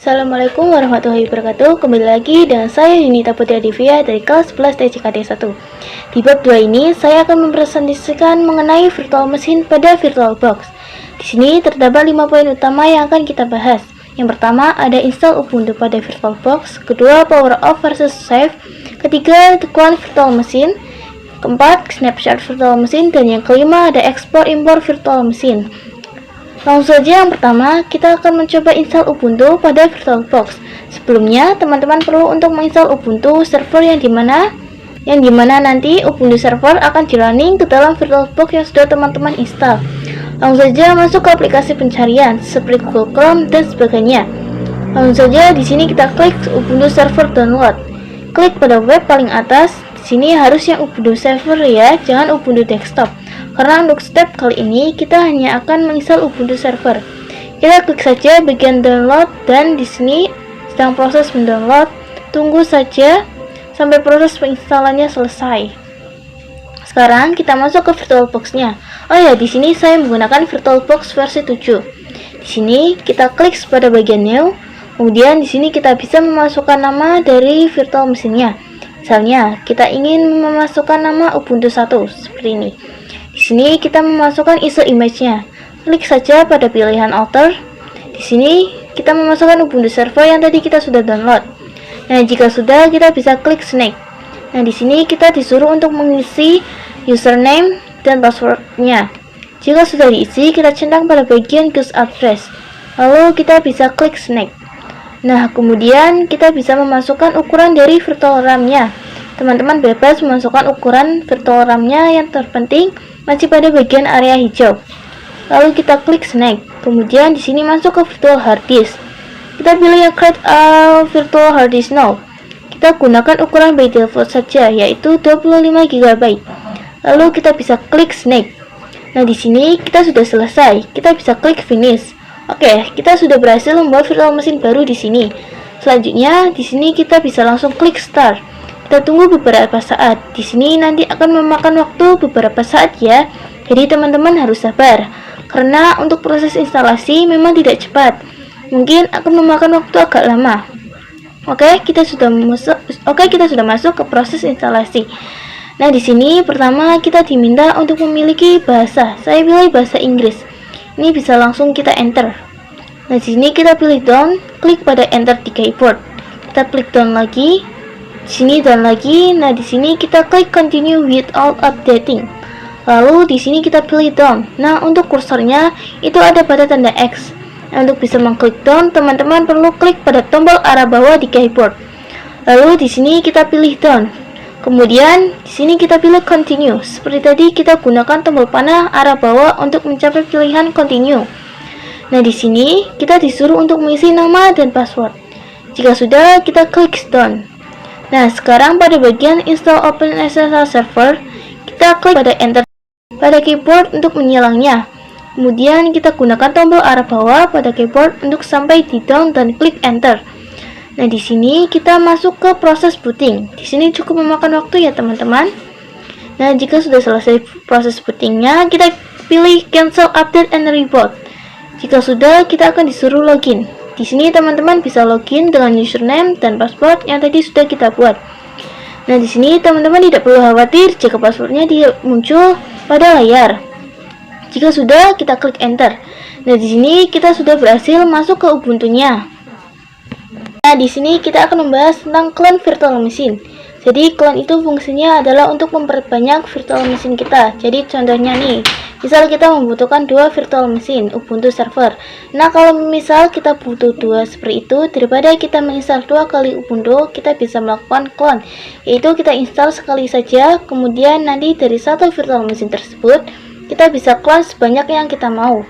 Assalamualaikum warahmatullahi wabarakatuh. Kembali lagi dengan saya Yunita Putri Adivia dari kelas 11 TCKD 1. Di bab 2 ini saya akan mempresentasikan mengenai virtual machine pada VirtualBox. Di sini terdapat 5 poin utama yang akan kita bahas. Yang pertama ada install Ubuntu pada VirtualBox, kedua power off versus save, ketiga clone virtual machine, keempat snapshot virtual machine, dan yang kelima ada export import virtual machine. Langsung saja yang pertama, kita akan mencoba install Ubuntu pada VirtualBox. Sebelumnya, teman-teman perlu untuk menginstal Ubuntu server yang dimana nanti Ubuntu server akan di-running ke dalam VirtualBox yang sudah teman-teman install. Langsung saja masuk ke aplikasi pencarian seperti Google Chrome dan sebagainya. Langsung saja di sini kita klik Ubuntu server download. Klik pada web paling atas. Di sini harus yang Ubuntu server ya, jangan Ubuntu desktop. Karena untuk step kali ini kita hanya akan menginstal Ubuntu server. Kita klik saja bagian download dan di sini sedang proses mendownload. Tunggu saja sampai proses penginstalannya selesai. Sekarang kita masuk ke VirtualBox-nya. Oh ya, di sini saya menggunakan VirtualBox versi 7. Di sini kita klik pada bagian new. Kemudian di sini kita bisa memasukkan nama dari virtual machine-nya. Misalnya, kita ingin memasukkan nama Ubuntu 1 seperti ini. Di sini kita memasukkan ISO image-nya. Klik saja pada pilihan alter. Di sini kita memasukkan Ubuntu server yang tadi kita sudah download. Nah, jika sudah, kita bisa klik next. Nah, di sini kita disuruh untuk mengisi username dan password-nya. Jika sudah diisi, kita centang pada bagian use address. Lalu kita bisa klik next. Nah, kemudian kita bisa memasukkan ukuran dari virtual RAM-nya. Teman-teman bebas memasukkan ukuran virtual RAM-nya, yang terpenting masih pada bagian area hijau. Lalu kita klik next. Kemudian di sini masuk ke virtual hard disk. Kita pilih yang create a virtual hard disk now. Kita gunakan ukuran by default saja, yaitu 25 GB. Lalu kita bisa klik next. Nah, di sini kita sudah selesai. Kita bisa klik finish. Oke, kita sudah berhasil membuat virtual machine baru di sini. Selanjutnya, di sini kita bisa langsung klik start. Kita tunggu beberapa saat. Di sini nanti akan memakan waktu beberapa saat ya. Jadi teman-teman harus sabar. Karena untuk proses instalasi memang tidak cepat. Mungkin akan memakan waktu agak lama. Oke, kita sudah masuk ke proses instalasi. Nah, di sini pertama kita diminta untuk memiliki bahasa. Saya pilih bahasa Inggris. Ini bisa langsung kita enter. Nah, di sini kita pilih down, klik pada enter di keyboard. Kita klik down lagi. Di sini dan lagi. Nah, di sini kita klik continue without updating. Lalu di sini kita pilih down. Nah, untuk kursornya itu ada pada tanda X. Nah, untuk bisa mengklik down, teman-teman perlu klik pada tombol arah bawah di keyboard. Lalu di sini kita pilih down. Kemudian di sini kita pilih continue. Seperti tadi kita gunakan tombol panah arah bawah untuk mencapai pilihan continue. Nah, di sini kita disuruh untuk mengisi nama dan password. Jika sudah, kita klik done. Nah, sekarang pada bagian install OpenSSL server, kita klik pada enter pada keyboard untuk menyilangnya. Kemudian kita gunakan tombol arah bawah pada keyboard untuk sampai di down dan klik enter. Nah, di sini kita masuk ke proses booting. Di sini cukup memakan waktu ya, teman-teman. Nah, jika sudah selesai proses bootingnya, kita pilih cancel update and reboot. Jika sudah, kita akan disuruh login. Di sini teman-teman bisa login dengan username dan password yang tadi sudah kita buat. Nah, di sini teman-teman tidak perlu khawatir jika passwordnya muncul pada layar. Jika sudah, kita klik enter. Nah, di sini kita sudah berhasil masuk ke Ubuntu-nya. Nah, di sini kita akan membahas tentang clone virtual machine. Jadi, clone itu fungsinya adalah untuk memperbanyak virtual machine kita. Jadi, contohnya nih, misal kita membutuhkan 2 virtual machine Ubuntu server. Nah, kalau misal kita butuh 2 seperti itu, daripada kita menginstal 2 kali Ubuntu, kita bisa melakukan clone, yaitu kita install sekali saja, kemudian nanti dari satu virtual machine tersebut, kita bisa clone sebanyak yang kita mau.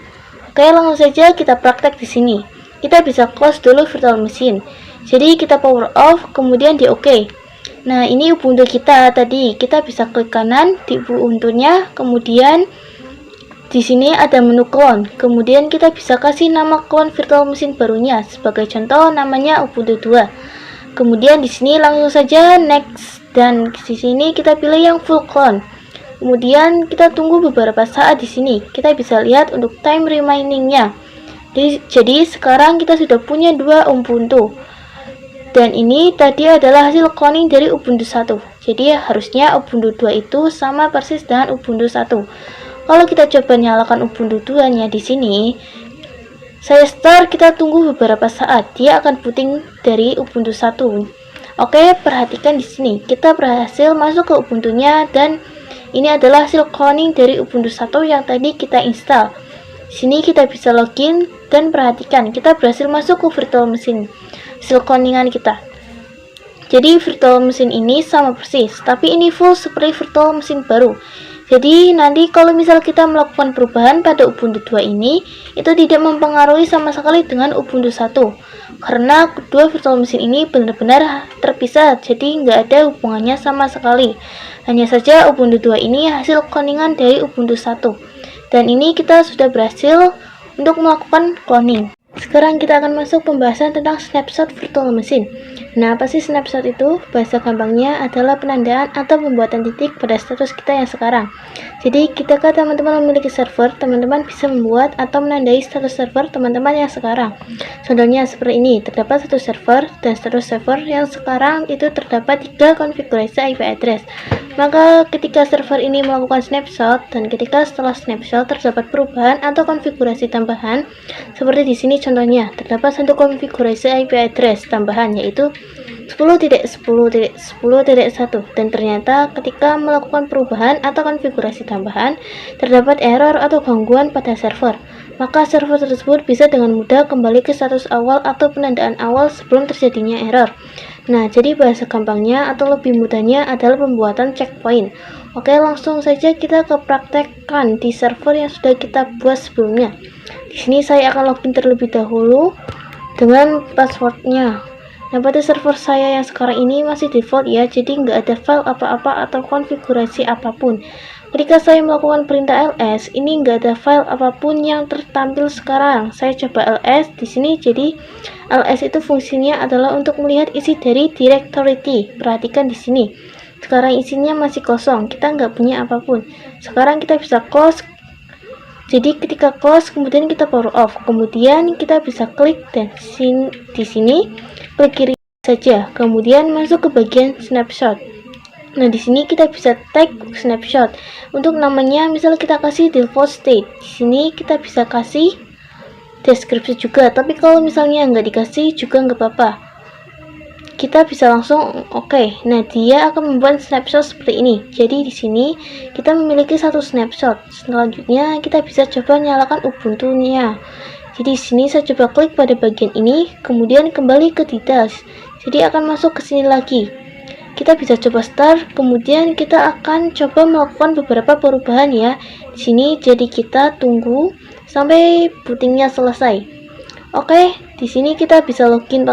Oke, langsung saja kita praktek di sini. Kita bisa close dulu virtual machine. Jadi, kita power off, kemudian di OK. Nah, ini Ubuntu kita tadi. Kita bisa klik kanan di Ubuntu-nya, kemudian di sini ada menu clone. Kemudian kita bisa kasih nama clone virtual machine barunya. Sebagai contoh, namanya Ubuntu 2. Kemudian di sini langsung saja next, dan di sini kita pilih yang full clone. Kemudian kita tunggu beberapa saat di sini. Kita bisa lihat untuk time remaining-nya. Jadi sekarang kita sudah punya dua Ubuntu. Dan ini tadi adalah hasil cloning dari Ubuntu 1. Jadi harusnya Ubuntu 2 itu sama persis dengan Ubuntu 1. Kalau kita coba nyalakan Ubuntu 2-nya di sini, saya start, kita tunggu beberapa saat, dia akan booting dari Ubuntu 1. Oke, perhatikan di sini, kita berhasil masuk ke Ubuntu-nya dan ini adalah hasil cloning dari Ubuntu 1 yang tadi kita install. Di sini kita bisa login dan perhatikan, kita berhasil masuk ke virtual machine hasil cloningan kita. Jadi virtual machine ini sama persis, tapi ini full seperti virtual machine baru. Jadi nanti kalau misal kita melakukan perubahan pada Ubuntu 2 ini, itu tidak mempengaruhi sama sekali dengan Ubuntu 1. Karena kedua virtual machine ini benar-benar terpisah, jadi nggak ada hubungannya sama sekali. Hanya saja Ubuntu 2 ini hasil cloningan dari Ubuntu 1. Dan ini kita sudah berhasil untuk melakukan cloning. Sekarang kita akan masuk pembahasan tentang snapshot virtual machine. Nah, apa sih snapshot itu? Bahasa gampangnya adalah penandaan atau pembuatan titik pada status kita yang sekarang. Jadi, ketika teman-teman memiliki server, teman-teman bisa membuat atau menandai status server teman-teman yang sekarang. Contohnya seperti ini, terdapat satu server dan status server yang sekarang itu terdapat 3 konfigurasi IP address. Maka ketika server ini melakukan snapshot dan ketika setelah snapshot terdapat perubahan atau konfigurasi tambahan, seperti di sini contohnya, terdapat satu konfigurasi IP address tambahan yaitu 10.10.10.1 dan ternyata ketika melakukan perubahan atau konfigurasi tambahan terdapat error atau gangguan pada server, maka server tersebut bisa dengan mudah kembali ke status awal atau penandaan awal sebelum terjadinya error. Nah, jadi bahasa gampangnya atau lebih mudahnya adalah pembuatan checkpoint. Oke, langsung saja kita ke praktekkan di server yang sudah kita buat sebelumnya. Di sini saya akan login terlebih dahulu dengan passwordnya. Nah, pada server saya yang sekarang ini masih default ya, jadi nggak ada file apa-apa atau konfigurasi apapun. Ketika saya melakukan perintah ls, ini nggak ada file apapun yang tertampil sekarang. Saya coba ls di sini, jadi ls itu fungsinya adalah untuk melihat isi dari directory. Perhatikan di sini. Sekarang isinya masih kosong, kita nggak punya apapun. Sekarang kita bisa close. Jadi ketika close, kemudian kita power off. Kemudian kita bisa klik dan di sini klik kiri saja. Kemudian masuk ke bagian snapshot. Nah, di sini kita bisa tag snapshot. Untuk namanya, misal kita kasih default state. Di sini kita bisa kasih deskripsi juga. Tapi kalau misalnya nggak dikasih juga nggak apa-apa. Kita bisa langsung oke. Nah, dia akan membuat snapshot seperti ini. Jadi di sini kita memiliki satu snapshot. Selanjutnya kita bisa coba nyalakan Ubuntu-nya. Jadi di sini saya coba klik pada bagian ini, kemudian kembali ke details. Jadi akan masuk ke sini lagi. Kita bisa coba start, kemudian kita akan coba melakukan beberapa perubahan ya. Di sini jadi kita tunggu sampai bootingnya selesai. Oke, di sini kita bisa login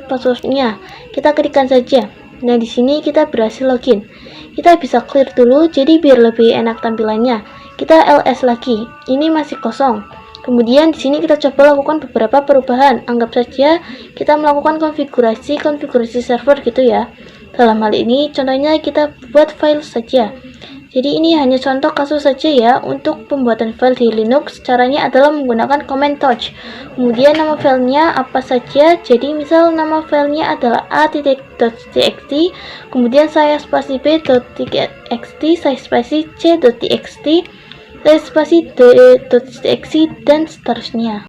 passwordnya. Kita klikkan saja. Nah, di sini kita berhasil login. Kita bisa clear dulu, jadi biar lebih enak tampilannya. Kita ls lagi. Ini masih kosong. Kemudian di sini kita coba lakukan beberapa perubahan. Anggap saja kita melakukan konfigurasi server gitu ya. Dalam hal ini contohnya kita buat file saja. Jadi ini hanya contoh kasus saja ya untuk pembuatan file di Linux. Caranya adalah menggunakan command touch. Kemudian nama filenya apa saja. Jadi misal nama filenya adalah a.txt. Kemudian saya spasi b.txt, saya spasi c.txt, saya spasi d.txt dan seterusnya.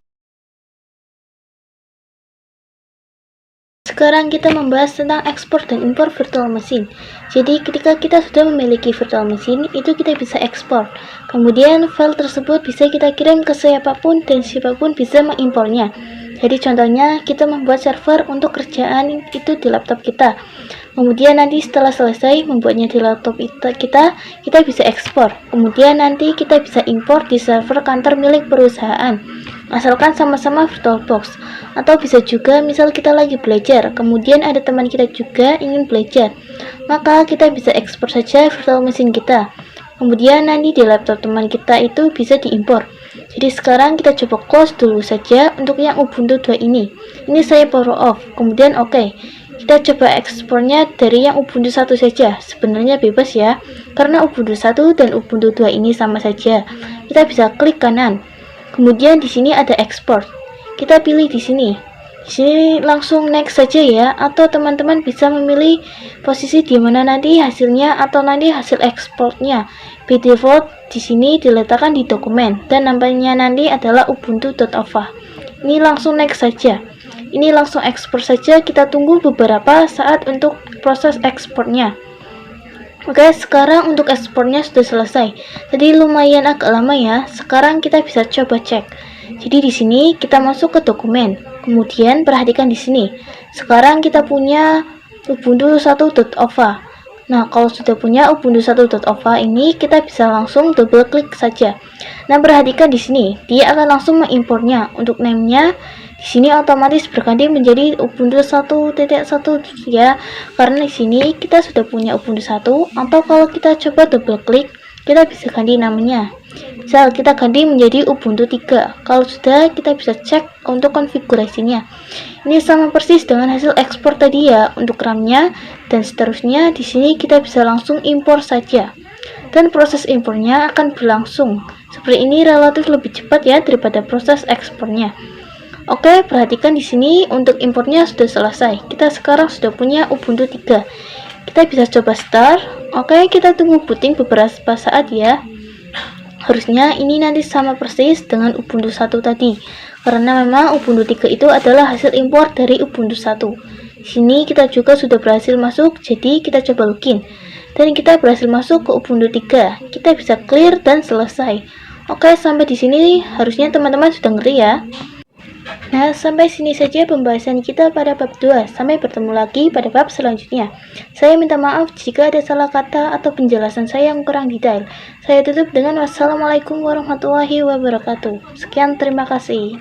Sekarang kita membahas tentang ekspor dan impor virtual machine. Jadi ketika kita sudah memiliki virtual machine, itu kita bisa ekspor. Kemudian file tersebut bisa kita kirim ke siapapun dan siapapun bisa mengimpornya. Jadi contohnya kita membuat server untuk kerjaan itu di laptop kita. Kemudian nanti setelah selesai membuatnya di laptop kita bisa ekspor. Kemudian nanti kita bisa import di server kantor milik perusahaan. Asalkan sama-sama VirtualBox. Atau bisa juga misal kita lagi belajar, kemudian ada teman kita juga ingin belajar, maka kita bisa ekspor saja virtual machine kita. Kemudian nanti di laptop teman kita itu bisa diimpor. Jadi sekarang kita coba close dulu saja untuk yang Ubuntu 2 ini. Ini saya power off, kemudian oke. Kita coba ekspornya dari yang Ubuntu 1 saja. Sebenarnya bebas ya, karena Ubuntu 1 dan Ubuntu 2 ini sama saja. Kita bisa klik kanan. Kemudian di sini ada export. Kita pilih di sini. Di sini langsung next saja ya, atau teman-teman bisa memilih posisi di mana nanti hasilnya atau nanti hasil ekspornya. By default di sini diletakkan di dokumen dan namanya nanti adalah ubuntu.ova. Ini langsung next saja. Ini langsung ekspor saja, kita tunggu beberapa saat untuk proses ekspornya. Oke, sekarang untuk ekspornya sudah selesai. Tadi lumayan agak lama ya. Sekarang kita bisa coba cek. Jadi di sini kita masuk ke dokumen. Kemudian perhatikan di sini. Sekarang kita punya ubuntu 1.ova. Nah, kalau sudah punya ubuntu 1.ova ini, kita bisa langsung double klik saja. Nah, perhatikan di sini, dia akan langsung mengimportnya. Untuk name-nya di sini otomatis berganti menjadi ubuntu 1.1 ya. Karena di sini kita sudah punya ubuntu 1, atau kalau kita coba double klik, kita bisa ganti namanya. Misal kita ganti menjadi ubuntu 3. Kalau sudah, kita bisa cek untuk konfigurasinya. Ini sama persis dengan hasil ekspor tadi ya untuk RAM-nya, dan seterusnya di sini kita bisa langsung impor saja. Dan proses impornya akan berlangsung. Seperti ini relatif lebih cepat ya daripada proses ekspornya. Oke, perhatikan di sini untuk impornya sudah selesai. Kita sekarang sudah punya ubuntu 3. Kita bisa coba start. Oke, kita tunggu booting beberapa saat ya. Harusnya ini nanti sama persis dengan ubuntu 1 tadi. Karena memang ubuntu 3 itu adalah hasil impor dari ubuntu 1. Di sini kita juga sudah berhasil masuk, jadi kita coba login. Dan kita berhasil masuk ke ubuntu 3. Kita bisa clear dan selesai. Oke, sampai di sini harusnya teman-teman sudah ngerti ya. Nah, sampai sini saja pembahasan kita pada bab 2. Sampai bertemu lagi pada bab selanjutnya. Saya minta maaf jika ada salah kata atau penjelasan saya yang kurang detail. Saya tutup dengan wassalamualaikum warahmatullahi wabarakatuh. Sekian, terima kasih.